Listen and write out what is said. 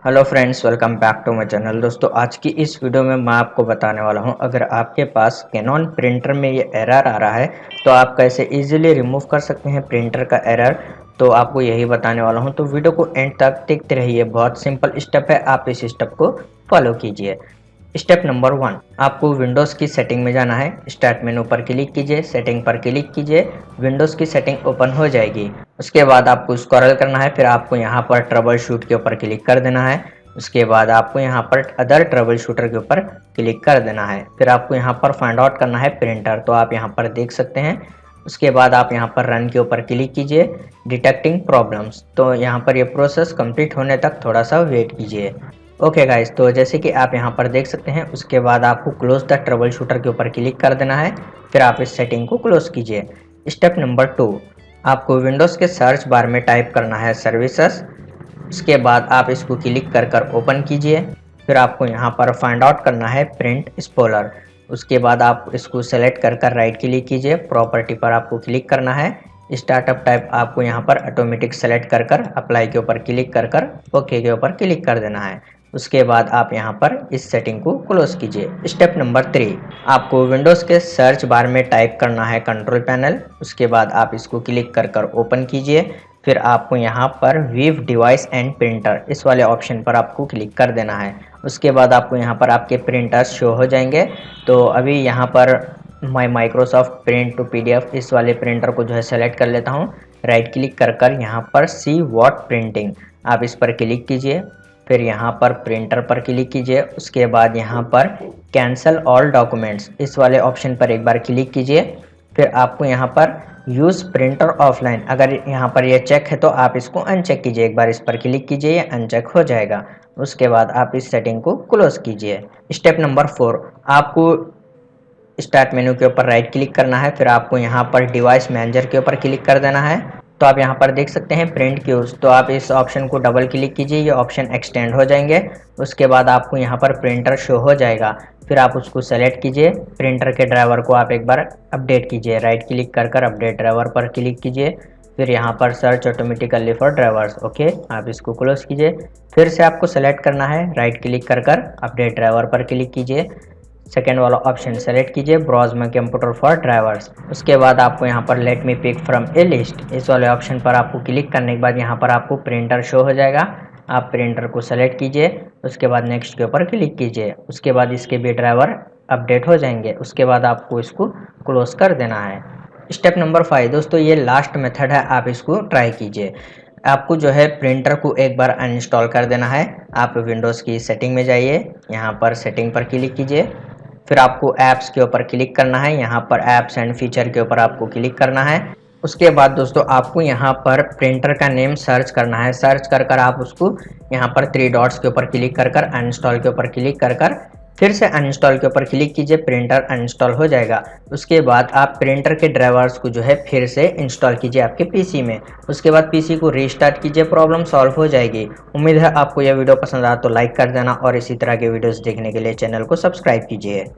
Hello friends, welcome back to my channel. दोस्तों, आज की इस वीडियो में मैं आपको बताने वाला हूं, अगर आपके पास कैनन प्रिंटर में ये एरर आ रहा है तो आप कैसे इजीली रिमूव कर सकते हैं प्रिंटर का एरर। तो आपको यही बताने वाला हूं, तो वीडियो को एंड तक देखते रहिए। बहुत सिंपल स्टेप है, आप इस स्टेप को फॉलो कीजिए। स्टेप नंबर 1, आपको विंडोज़ की सेटिंग में जाना है। स्टार्ट मेनू पर क्लिक कीजिए, सेटिंग पर क्लिक कीजिए, विंडोज़ की सेटिंग ओपन हो जाएगी। उसके बाद आपको स्क्रॉल करना है, फिर आपको यहाँ पर ट्रबल शूट के ऊपर क्लिक कर देना है। उसके बाद आपको यहाँ पर अदर ट्रबल शूटर के ऊपर क्लिक कर देना है। फिर आपको यहाँ पर फाइंड आउट करना है प्रिंटर, तो आप यहाँ पर देख सकते हैं। उसके बाद आप यहाँ पर रन के ऊपर क्लिक कीजिए, डिटेक्टिंग प्रॉब्लम्स। तो यहाँ पर ये प्रोसेस कंप्लीट होने तक थोड़ा सा वेट कीजिए। ओके गाइस, तो जैसे कि आप यहाँ पर देख सकते हैं, उसके बाद आपको क्लोज द ट्रबल शूटर के ऊपर क्लिक कर देना है। फिर आप इस सेटिंग को क्लोज कीजिए। स्टेप नंबर 2, आपको विंडोज़ के सर्च बार में टाइप करना है सर्विसेज। उसके बाद आप इसको क्लिक कर कर ओपन कीजिए। फिर आपको यहाँ पर फाइंड आउट करना है प्रिंट स्पॉलर। उसके बाद आप इसको सेलेक्ट कर कर राइट क्लिक कीजिए, प्रॉपर्टी पर आपको क्लिक करना है। स्टार्टअप टाइप आपको यहाँ पर ऑटोमेटिक सेलेक्ट कर कर अप्लाई के ऊपर क्लिक कर कर ओके के ऊपर क्लिक कर देना है। उसके बाद आप यहाँ पर इस सेटिंग को क्लोज कीजिए। स्टेप नंबर 3, आपको विंडोज़ के सर्च बार में टाइप करना है कंट्रोल पैनल। उसके बाद आप इसको क्लिक कर कर ओपन कीजिए। फिर आपको यहाँ पर वीव डिवाइस एंड प्रिंटर, इस वाले ऑप्शन पर आपको क्लिक कर देना है। उसके बाद आपको यहाँ पर आपके प्रिंटर्स शो हो जाएंगे। तो अभी यहाँ पर मैं माइक्रोसॉफ्ट प्रिंट टू पीडीएफ इस वाले प्रिंटर को जो है सेलेक्ट कर लेता हूँ। राइट क्लिक कर कर यहाँ पर सी व्हाट प्रिंटिंग, आप इस पर क्लिक कीजिए। फिर यहाँ पर प्रिंटर पर क्लिक कीजिए। उसके बाद यहाँ पर कैंसिल ऑल डॉक्यूमेंट्स, इस वाले ऑप्शन पर एक बार क्लिक कीजिए। फिर आपको यहाँ पर यूज़ प्रिंटर ऑफलाइन, अगर यहाँ पर ये चेक है तो आप इसको अनचेक कीजिए। एक बार इस पर क्लिक कीजिए, ये अनचेक हो जाएगा। उसके बाद आप इस सेटिंग को क्लोज कीजिए। स्टेप नंबर 4, आपको स्टार्ट मेनू के ऊपर राइट क्लिक करना है। फिर आपको यहाँ पर डिवाइस मैनेजर के ऊपर क्लिक कर देना है। तो आप यहाँ पर देख सकते हैं प्रिंट क्यूज, तो आप इस ऑप्शन को डबल क्लिक कीजिए, ये ऑप्शन एक्सटेंड हो जाएंगे। उसके बाद आपको यहाँ पर प्रिंटर शो हो जाएगा। फिर आप उसको सेलेक्ट कीजिए। प्रिंटर के ड्राइवर को आप एक बार अपडेट कीजिए, राइट क्लिक कर कर अपडेट ड्राइवर पर क्लिक कीजिए। फिर यहाँ पर search automatically for drivers, okay, आप इसको क्लोज कीजिए। फिर से आपको सेलेक्ट करना है, राइट क्लिक कर कर अपडेट ड्राइवर पर क्लिक कीजिए। सेकेंड वाला ऑप्शन सेलेक्ट कीजिए, browse my computer for drivers. उसके बाद आपको यहाँ पर let me pick from a list, इस वाले ऑप्शन पर आपको क्लिक करने के बाद यहाँ पर आपको प्रिंटर शो हो जाएगा। आप प्रिंटर को सेलेक्ट कीजिए। उसके बाद नेक्स्ट के ऊपर क्लिक कीजिए। उसके बाद इसके भी ड्राइवर अपडेट हो जाएंगे। उसके बाद आपको इसको क्लोज कर देना है। स्टेप नंबर 5, दोस्तों ये लास्ट मेथड है, आप इसको ट्राई कीजिए। आपको जो है प्रिंटर को एक बार अनइंस्टॉल कर देना है। आप विंडोज़ की सेटिंग में जाइए, यहाँ पर सेटिंग पर क्लिक कीजिए। फिर आपको ऐप्स के ऊपर क्लिक करना है, यहाँ पर ऐप्स एंड फीचर के ऊपर आपको क्लिक करना है। उसके बाद दोस्तों आपको यहाँ पर प्रिंटर का नेम सर्च करना है। सर्च कर कर आप उसको यहाँ पर 3 डॉट्स के ऊपर क्लिक कर कर अनइंस्टॉल के ऊपर क्लिक कर कर फिर से अनइंस्टॉल के ऊपर क्लिक कीजिए, प्रिंटर अनइंस्टॉल हो जाएगा। उसके बाद आप प्रिंटर के ड्राइवर्स को जो है फिर से इंस्टॉल कीजिए आपके पीसी में। उसके बाद पीसी को रीस्टार्ट कीजिए, प्रॉब्लम सॉल्व हो जाएगी। उम्मीद है आपको यह वीडियो पसंद आया तो लाइक कर देना और इसी तरह के वीडियोस देखने के लिए चैनल को सब्सक्राइब कीजिए।